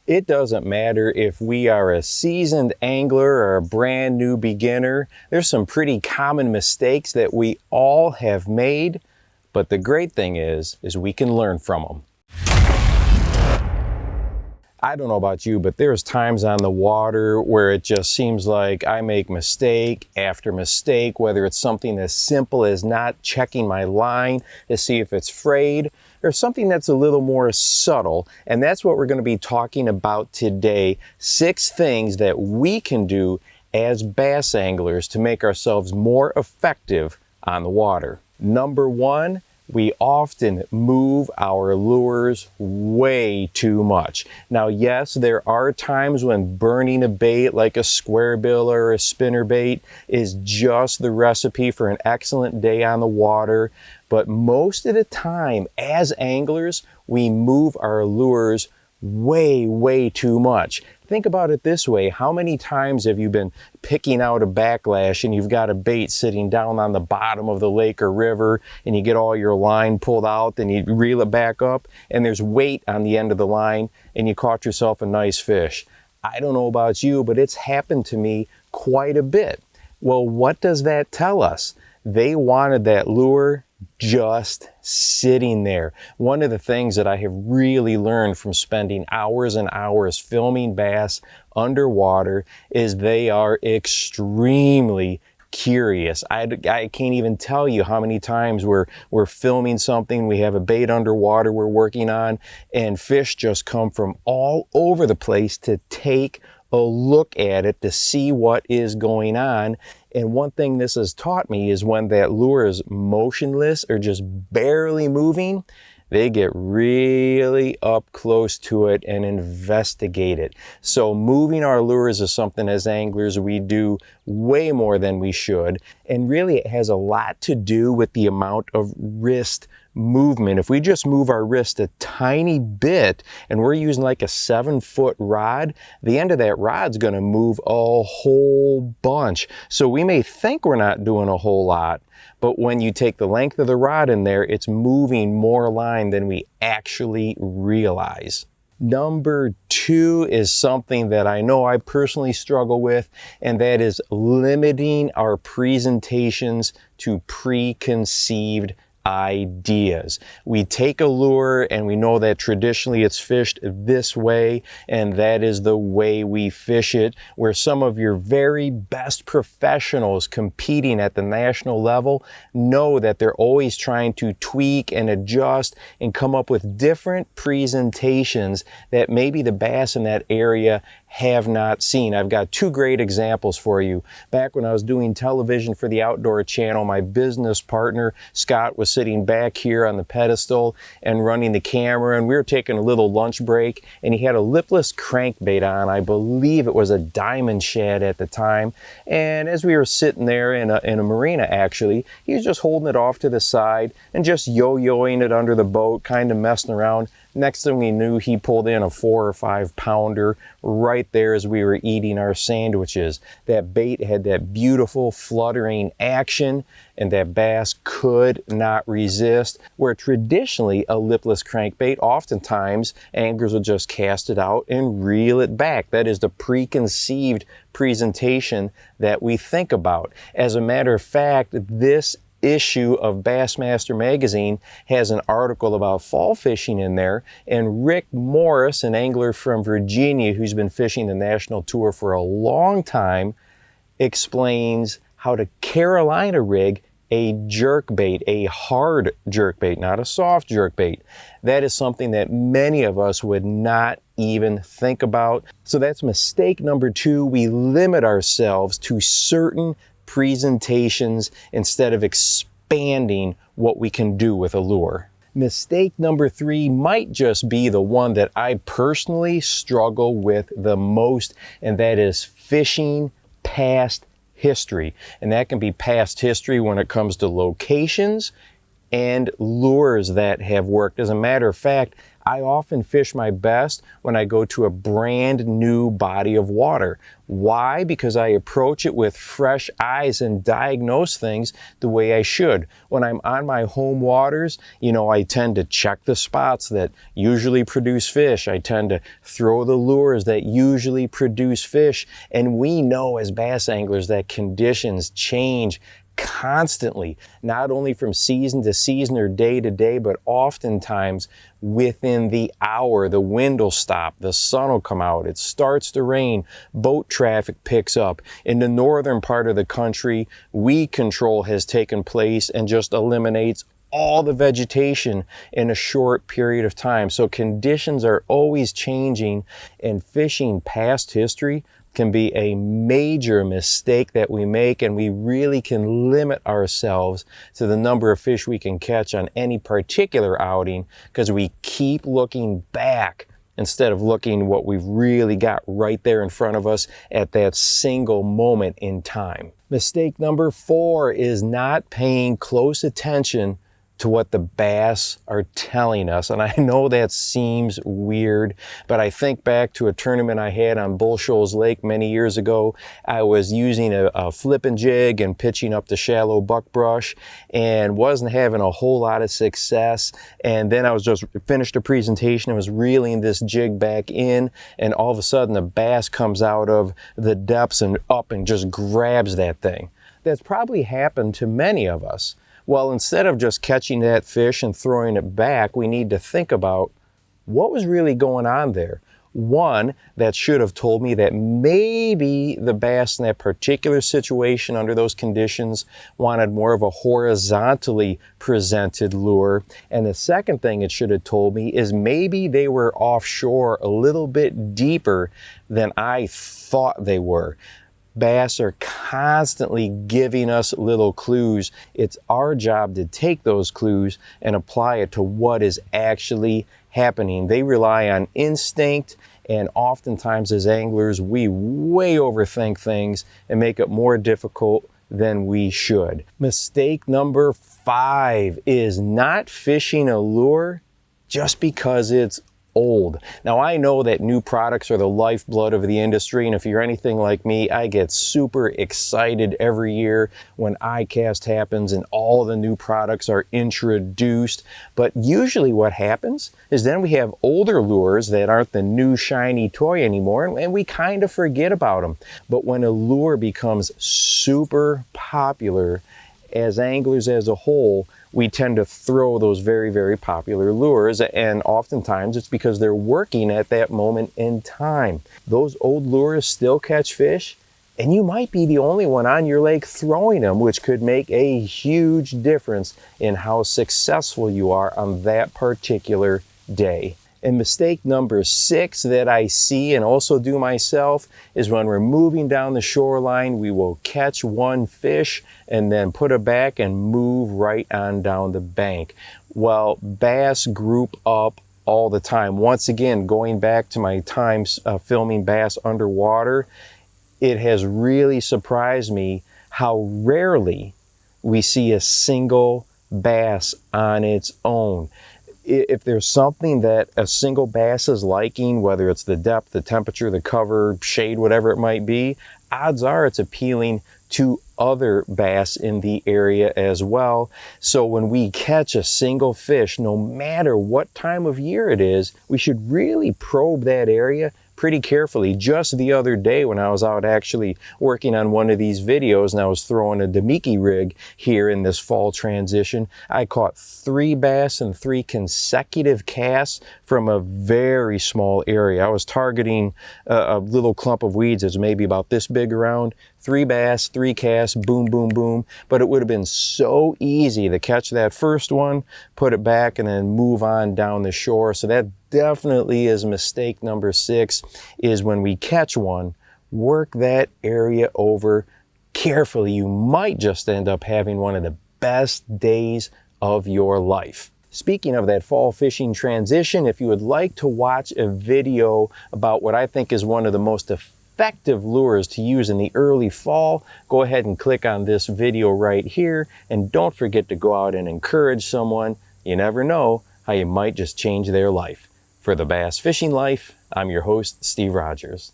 It doesn't matter if we are a seasoned angler or a brand new beginner. There's some pretty common mistakes that we all have made, but the great thing is we can learn from them. I don't know about you, but there's times on the water where it just seems like I make mistake after mistake, whether it's something as simple as not checking my line to see if it's frayed, or something that's a little more subtle. And that's what we're going to be talking about today. 6 things that we can do as bass anglers to make ourselves more effective on the water. Number 1, we often move our lures way too much. Now, yes, there are times when burning a bait like a square bill or a spinner bait is just the recipe for an excellent day on the water, but most of the time as anglers, we move our lures way too much. Think about it this way. How many times have you been picking out a backlash and you've got a bait sitting down on the bottom of the lake or river and you get all your line pulled out and you reel it back up and there's weight on the end of the line and you caught yourself a nice fish? I don't know about you, but it's happened to me quite a bit. Well, what does that tell us? They wanted that lure just sitting there. One of the things that I have really learned from spending hours and hours filming bass underwater is they are extremely curious. I can't even tell you how many times we're filming something, we have a bait underwater we're working on, and fish just come from all over the place to take a look at it to see what is going on. And one thing this has taught me is when that lure is motionless or just barely moving, they get really up close to it and investigate it. So moving our lures is something as anglers we do way more than we should. And really it has a lot to do with the amount of wrist movement. If we just move our wrist a tiny bit and we're using like a 7-foot rod, the end of that rod's going to move a whole bunch. So we may think we're not doing a whole lot, but when you take the length of the rod in there, it's moving more line than we actually realize. Number 2 is something that I know I personally struggle with, and that is limiting our presentations to preconceived ideas. We take a lure and we know that traditionally it's fished this way and that is the way we fish it, where some of your very best professionals competing at the national level know that they're always trying to tweak and adjust and come up with different presentations that maybe the bass in that area have not seen. I've got 2 great examples for you. Back when I was doing television for the Outdoor Channel, my business partner, Scott, was sitting back here on the pedestal and running the camera, and we were taking a little lunch break, and he had a lipless crankbait on. I believe it was a diamond shad at the time. And as we were sitting there in a marina, actually, he was just holding it off to the side and just yo-yoing it under the boat, kind of messing around. Next thing we knew, he pulled in a 4 or 5 pounder right there as we were eating our sandwiches. That bait had that beautiful fluttering action, and that bass could not resist. Where traditionally a lipless crankbait, oftentimes anglers will just cast it out and reel it back. That is the preconceived presentation that we think about. As a matter of fact, this issue of Bassmaster magazine has an article about fall fishing in there, and Rick Morris, an angler from Virginia who's been fishing the national tour for a long time, explains how to Carolina rig a jerkbait, a hard jerkbait, not a soft jerkbait. That is something that many of us would not even think about. So that's mistake number 2. We limit ourselves to certain presentations instead of expanding what we can do with a lure. Mistake number 3 might just be the one that I personally struggle with the most, and that is fishing past history. And that can be past history when it comes to locations and lures that have worked. As a matter of fact, I often fish my best when I go to a brand new body of water. Why? Because I approach it with fresh eyes and diagnose things the way I should. When I'm on my home waters, I tend to check the spots that usually produce fish. I tend to throw the lures that usually produce fish. And we know as bass anglers that conditions change constantly, not only from season to season or day to day, but oftentimes within the hour. The wind will stop, the sun will come out, it starts to rain, boat traffic picks up. In the northern part of the country, weed control has taken place and just eliminates all the vegetation in a short period of time. So conditions are always changing, and fishing past history can be a major mistake that we make, and we really can limit ourselves to the number of fish we can catch on any particular outing because we keep looking back instead of looking what we've really got right there in front of us at that single moment in time. Mistake number 4 is not paying close attention to what the bass are telling us. And I know that seems weird, but I think back to a tournament I had on Bull Shoals Lake many years ago. I was using a flipping jig and pitching up the shallow buckbrush and wasn't having a whole lot of success. And then I was just finished a presentation and was reeling this jig back in, and all of a sudden a bass comes out of the depths and up and just grabs that thing. That's probably happened to many of us. Well, instead of just catching that fish and throwing it back, we need to think about what was really going on there. One, that should have told me that maybe the bass in that particular situation under those conditions wanted more of a horizontally presented lure. And the second thing it should have told me is maybe they were offshore a little bit deeper than I thought they were. Bass are constantly giving us little clues. It's our job to take those clues and apply it to what is actually happening. They rely on instinct, and oftentimes as anglers, we way overthink things and make it more difficult than we should. Mistake number 5 is not fishing a lure just because it's old. Now, I know that new products are the lifeblood of the industry, and if you're anything like me, I get super excited every year when iCast happens and all the new products are introduced. But usually what happens is then we have older lures that aren't the new shiny toy anymore, and we kind of forget about them. But when a lure becomes super popular, as anglers as a whole, we tend to throw those very, very popular lures, and oftentimes it's because they're working at that moment in time. Those old lures still catch fish, and you might be the only one on your lake throwing them, which could make a huge difference in how successful you are on that particular day. And mistake number 6 that I see and also do myself is when we're moving down the shoreline, we will catch one fish and then put it back and move right on down the bank. Well, bass group up all the time. Once again, going back to my times filming bass underwater, it has really surprised me how rarely we see a single bass on its own. If there's something that a single bass is liking, whether it's the depth, the temperature, the cover, shade, whatever it might be, odds are it's appealing to other bass in the area as well. So when we catch a single fish, no matter what time of year it is, we should really probe that area pretty carefully. Just the other day when I was out actually working on one of these videos and I was throwing a Demiki rig here in this fall transition, I caught 3 bass in 3 consecutive casts from a very small area. I was targeting a little clump of weeds that's maybe about this big around. 3 bass, 3 casts, boom, boom, boom. But it would have been so easy to catch that first one, put it back, and then move on down the shore. So that definitely is mistake number 6, is when we catch one, work that area over carefully. You might just end up having one of the best days of your life. Speaking of that fall fishing transition, if you would like to watch a video about what I think is one of the most effective lures to use in the early fall, go ahead and click on this video right here, and don't forget to go out and encourage someone. You never know how you might just change their life. For the Bass Fishing Life, I'm your host, Steve Rogers.